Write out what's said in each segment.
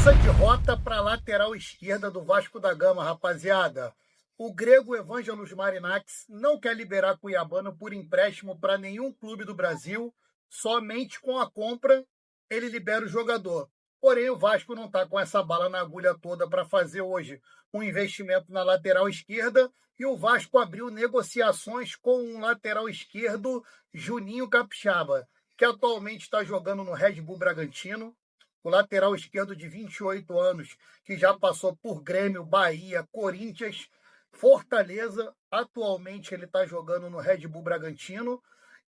Mudança de rota para a lateral esquerda do Vasco da Gama, rapaziada. O grego Evangelos Marinakis não quer liberar Cuiabano por empréstimo para nenhum clube do Brasil. Somente com a compra ele libera o jogador. Porém, o Vasco não está com essa bala na agulha toda para fazer hoje um investimento na lateral esquerda. E o Vasco abriu negociações com um lateral esquerdo, Juninho Capixaba, que atualmente está jogando no Red Bull Bragantino. O lateral esquerdo de 28 anos, que já passou por Grêmio, Bahia, Corinthians, Fortaleza. Atualmente ele está jogando no Red Bull Bragantino.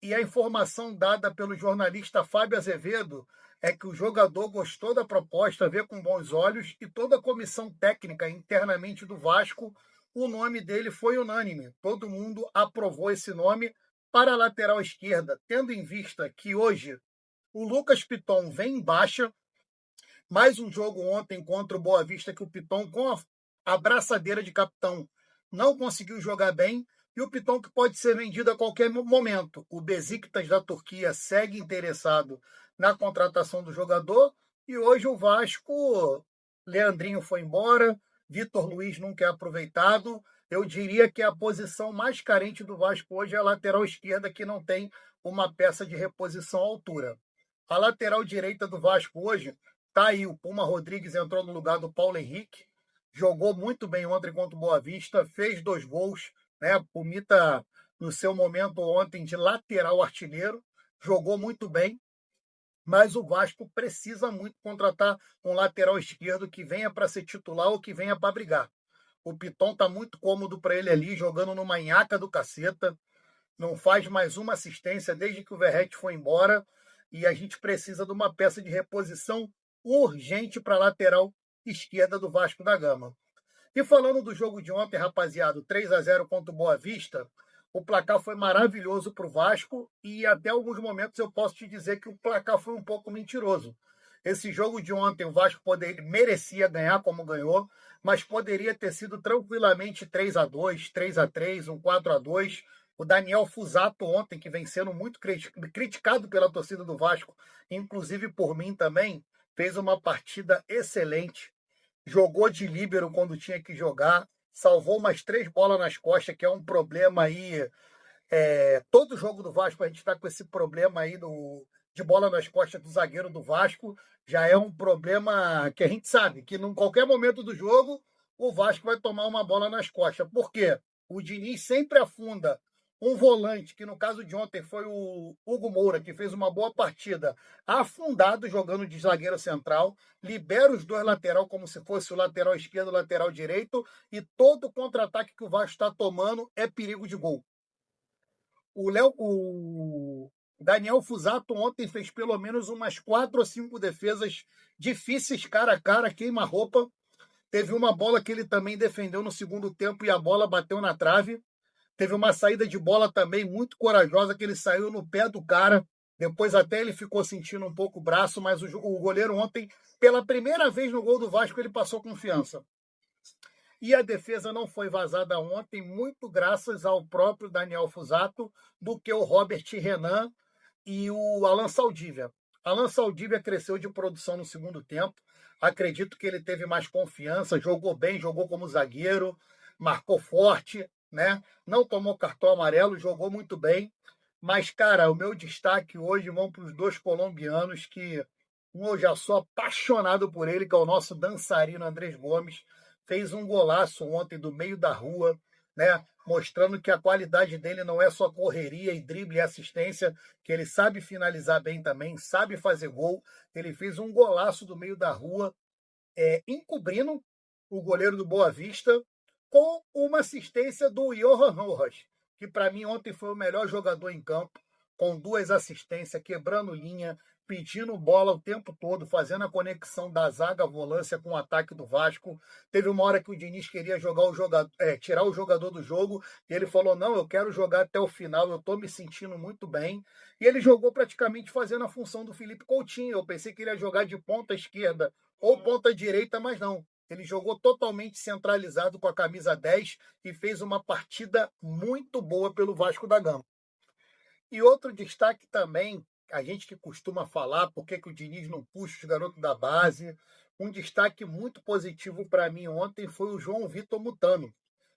E a informação dada pelo jornalista Fábio Azevedo é que o jogador gostou da proposta, vê com bons olhos, e toda a comissão técnica internamente do Vasco, o nome dele foi unânime. Todo mundo aprovou esse nome para a lateral esquerda, tendo em vista que hoje o Lucas Piton vem em baixa. Mais um jogo ontem contra o Boa Vista que o Piton, com a braçadeira de capitão, não conseguiu jogar bem. E o Piton que pode ser vendido a qualquer momento. O Besiktas da Turquia segue interessado na contratação do jogador. E hoje o Vasco, Leandrinho foi embora, Vitor Luiz nunca é aproveitado. Eu diria que a posição mais carente do Vasco hoje é a lateral esquerda, que não tem uma peça de reposição à altura. A lateral direita do Vasco hoje tá aí. O Puma Rodrigues entrou no lugar do Paulo Henrique. Jogou muito bem ontem contra o Boa Vista, fez 2 gols. Né? Pumita, no seu momento ontem de lateral artilheiro, jogou muito bem, mas o Vasco precisa muito contratar um lateral esquerdo que venha para ser titular ou que venha para brigar. O Piton está muito cômodo para ele ali, jogando numa nhaca do caceta, não faz mais uma assistência desde que o Verratti foi embora, e a gente precisa de uma peça de reposição urgente para a lateral esquerda do Vasco da Gama. E falando do jogo de ontem, rapaziada, 3-0 contra o Boa Vista, o placar foi maravilhoso para o Vasco e até alguns momentos eu posso te dizer que o placar foi um pouco mentiroso. Esse jogo de ontem o Vasco merecia ganhar como ganhou, mas poderia ter sido tranquilamente 3-2, 3-3, um 4-2. O Daniel Fusato ontem, que vem sendo muito criticado pela torcida do Vasco, inclusive por mim também, fez uma partida excelente. Jogou de líbero quando tinha que jogar, salvou umas 3 bolas nas costas, que é um problema aí. Todo jogo do Vasco a gente está com esse problema aí de bola nas costas do zagueiro do Vasco. Já é um problema que a gente sabe que em qualquer momento do jogo o Vasco vai tomar uma bola nas costas. Por quê? O Diniz sempre afunda um volante, que no caso de ontem foi o Hugo Moura, que fez uma boa partida, afundado jogando de zagueiro central, libera os 2 lateral como se fosse o lateral esquerdo e o lateral direito, e todo contra-ataque que o Vasco está tomando é perigo de gol. O Daniel Fusato ontem fez pelo menos umas 4 ou 5 defesas difíceis, cara a cara, queima-roupa. Teve uma bola que ele também defendeu no segundo tempo e a bola bateu na trave. Teve uma saída de bola também muito corajosa, que ele saiu no pé do cara. Depois até ele ficou sentindo um pouco o braço, mas o goleiro ontem, pela primeira vez no gol do Vasco, ele passou confiança. E a defesa não foi vazada ontem, muito graças ao próprio Daniel Fusato, do que o Robert Renan e o Alan Saldívia. Alan Saldívia cresceu de produção no segundo tempo. Acredito que ele teve mais confiança, jogou bem, jogou como zagueiro, marcou forte, né? Não tomou cartão amarelo, jogou muito bem. Mas, cara, o meu destaque hoje vão para os 2 colombianos, que eu já sou apaixonado por ele, que é o nosso dançarino Andrés Gomes. Fez um golaço ontem do meio da rua, né? Mostrando que a qualidade dele não é só correria e drible e assistência, que ele sabe finalizar bem também, sabe fazer gol. Ele fez um golaço do meio da rua, encobrindo o goleiro do Boa Vista, com uma assistência do Johan Rojas, que para mim ontem foi o melhor jogador em campo, com 2 assistências, quebrando linha, pedindo bola o tempo todo, fazendo a conexão da zaga à volância com o ataque do Vasco. Teve uma hora que o Diniz queria tirar o jogador do jogo, e ele falou, não, eu quero jogar até o final, eu estou me sentindo muito bem. E ele jogou praticamente fazendo a função do Felipe Coutinho. Eu pensei que ele ia jogar de ponta esquerda ou ponta direita, mas não. Ele jogou totalmente centralizado com a camisa 10 e fez uma partida muito boa pelo Vasco da Gama. E outro destaque também, a gente que costuma falar por que o Diniz não puxa os garotos da base, Um destaque muito positivo para mim ontem foi o João Vitor Mutano.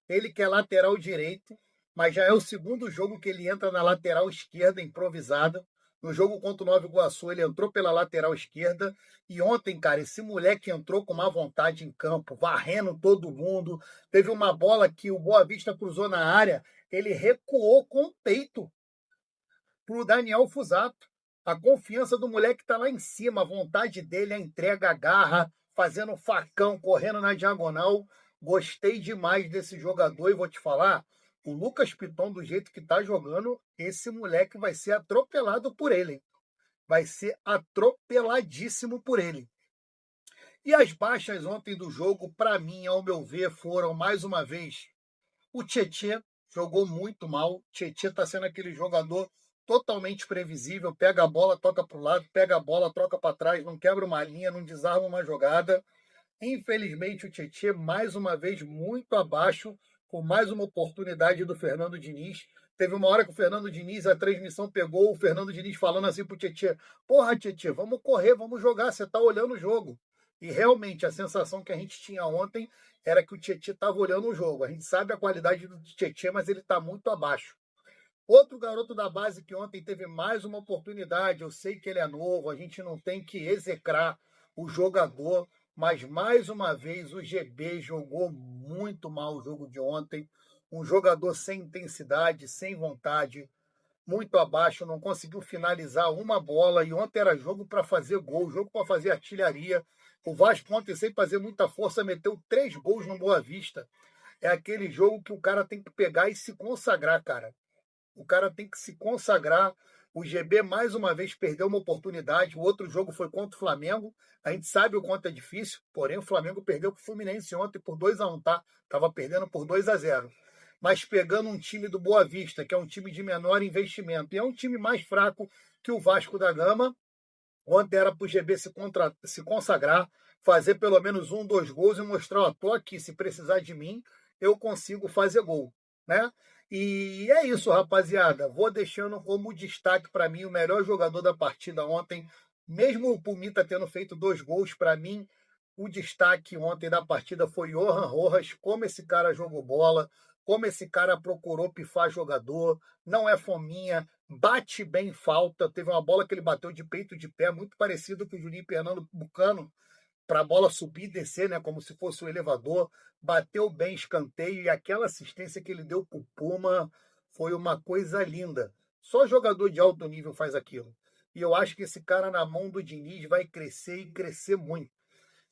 Ele que é lateral direito, mas já é o segundo jogo que ele entra na lateral esquerda improvisada. No jogo contra o Nova Iguaçu, ele entrou pela lateral esquerda. E ontem, cara, esse moleque entrou com má vontade em campo, varrendo todo mundo. Teve uma bola que o Boa Vista cruzou na área, ele recuou com o peito pro Daniel Fusato. A confiança do moleque tá lá em cima, a vontade dele, a entrega, a garra, fazendo facão, correndo na diagonal. Gostei demais desse jogador e vou te falar, o Lucas Piton, do jeito que tá jogando, esse moleque vai ser atropelado por ele, hein? Vai ser atropeladíssimo por ele. E as baixas ontem do jogo, para mim, ao meu ver, foram mais uma vez o Tietê, jogou muito mal. O Tietê está sendo aquele jogador totalmente previsível, pega a bola, toca para o lado, pega a bola, troca para trás, não quebra uma linha, não desarma uma jogada. Infelizmente, o Tietê, mais uma vez, muito abaixo, com mais uma oportunidade do Fernando Diniz. Teve uma hora que o Fernando Diniz, a transmissão pegou o Fernando Diniz falando assim pro Tietê: porra, Tietê, vamos correr, vamos jogar, você tá olhando o jogo. E realmente a sensação que a gente tinha ontem era que o Tietê estava olhando o jogo. A gente sabe a qualidade do Tietê, mas ele está muito abaixo. Outro garoto da base que ontem teve mais uma oportunidade, eu sei que ele é novo, a gente não tem que execrar o jogador, mas mais uma vez o GB jogou muito mal o jogo de ontem. Um jogador sem intensidade, sem vontade, muito abaixo, não conseguiu finalizar uma bola. E ontem era jogo para fazer gol, jogo para fazer artilharia. O Vasco ontem, sem fazer muita força, meteu 3 gols no Boa Vista. É aquele jogo que o cara tem que pegar e se consagrar, cara. O cara tem que se consagrar. O GB, mais uma vez, perdeu uma oportunidade. O outro jogo foi contra o Flamengo. A gente sabe o quanto é difícil, porém o Flamengo perdeu para o Fluminense ontem por 2-1, tá? Estava perdendo por 2-0. Mas pegando um time do Boa Vista, que é um time de menor investimento, e é um time mais fraco que o Vasco da Gama, ontem era para o GB se consagrar, fazer pelo menos 1, 2 gols e mostrar, ó, tô aqui, se precisar de mim, eu consigo fazer gol, né? E é isso, rapaziada. Vou deixando como destaque para mim o melhor jogador da partida ontem, mesmo o Pumita tendo feito 2 gols, para mim o destaque ontem da partida foi Johan Rojas, como esse cara jogou bola, como esse cara procurou pifar jogador, não é fominha, bate bem falta. Teve uma bola que ele bateu de peito de pé, muito parecido com o Juninho Pernambucano, para a bola subir e descer, né, como se fosse um elevador. Bateu bem escanteio e aquela assistência que ele deu para o Puma foi uma coisa linda. Só jogador de alto nível faz aquilo. E eu acho que esse cara na mão do Diniz vai crescer e crescer muito.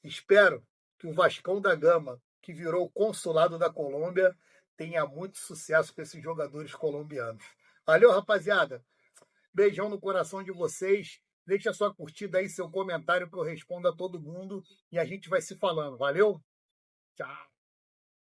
Espero que o Vascão da Gama, que virou o consulado da Colômbia, tenha muito sucesso com esses jogadores colombianos. Valeu, rapaziada. Beijão no coração de vocês. Deixa a sua curtida aí, seu comentário, que eu respondo a todo mundo. E a gente vai se falando. Valeu? Tchau.